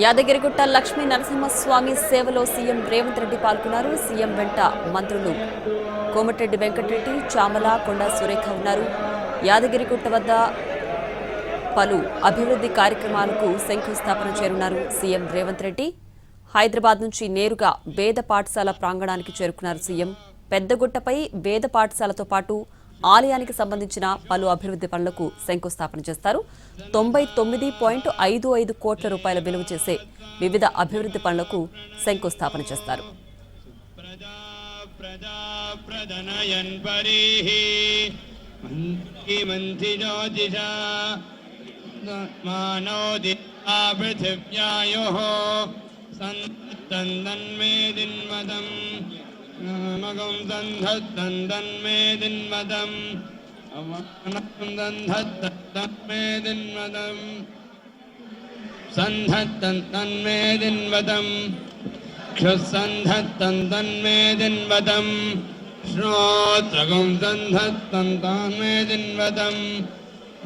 యాదగిరిగుట్ట లక్ష్మీ నరసింహస్వామి సేవలో సీఎం రేవంత్ రెడ్డి పాల్గొన్నారు. సీఎం వెంట మంత్రులు కోమటిరెడ్డి వెంకటరెడ్డి, చామల, కొండా సురేఖ ఉన్నారు. యాదగిరిగుట్ట వద్ద పలు అభివృద్ధి కార్యక్రమాలకు శంకుస్థాపన చేరున్నారు సీఎం రేవంత్ రెడ్డి. హైదరాబాద్ నుంచి నేరుగా వేద పాఠశాల ప్రాంగణానికి చేరుకున్నారు సీఎం. పెద్దగుట్టపై వేద పాఠశాలతో పాటు ఆలయానికి సంబంధించిన పలు అభివృద్ధి పనులకు శంకుస్థాపన చేస్తారు. 99.55 కోట్ల రూపాయల విలువ చేసే వివిధ అభివృద్ధి పనులకు శంకుస్థాపన చేస్తారు. मगं दन्धत्तन्मेदिन्मदं अवनं दन्धत्तन्मेदिन्मदं सन्धत्तन्मेदिन्मदं क्षुसन्धत्तन्मेदिन्मदं श्रोत्रगं दन्धत्तन्मेदिन्मदं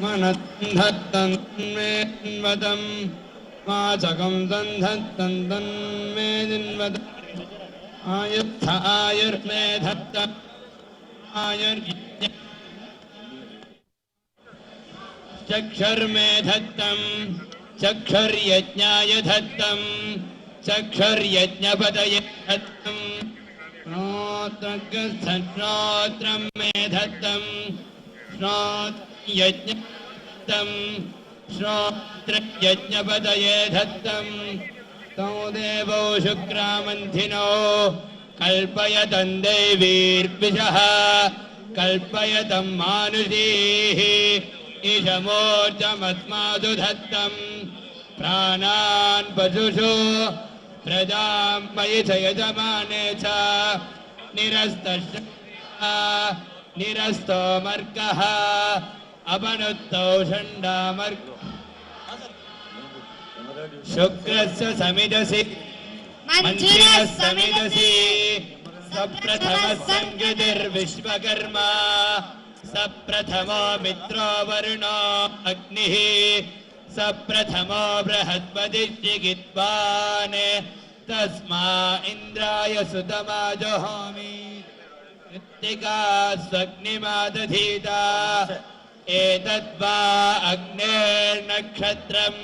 मनत्तन्मेदिन्मदं वाचकं दन्धत्तन्मेदिन्मदं आयुर्थ आयुर्मेधत्त आयुर्यज्ञ चक्षुर्मेधत्तं चक्षुर्यज्ञाय धत्तं चक्षुर्यज्ञपदये धत्तं श्रोत्रं मेधत्तं श्रोत्रयज्ञं श्रोत्रयज्ञपदये धत्तं तौ देवौ शुक्रामन्थिनो कल्पयतं देवीर्विषः कल्पयतं मानुषीः ईशमोर्जमस्मादु धत्तं प्राणान् पशुषु प्रजां मयि च यजमाने च निरस्तो मर्कः अपनुत्तौ षण्डामर्क शुक्रस्य समिदसि मंचिनः समिदसि सप्रथमः संकृतिर्विश्वकर्मा सप्रथमो मित्रो वरुणो अग्निः सप्रथमो बृहस्पतिश्चिकित्वान् तस्मा इन्द्राय सुतमाजहोमि कृत्तिका स्वग्निमादधीता एतद्वा अग्नेर्नक्षत्रम्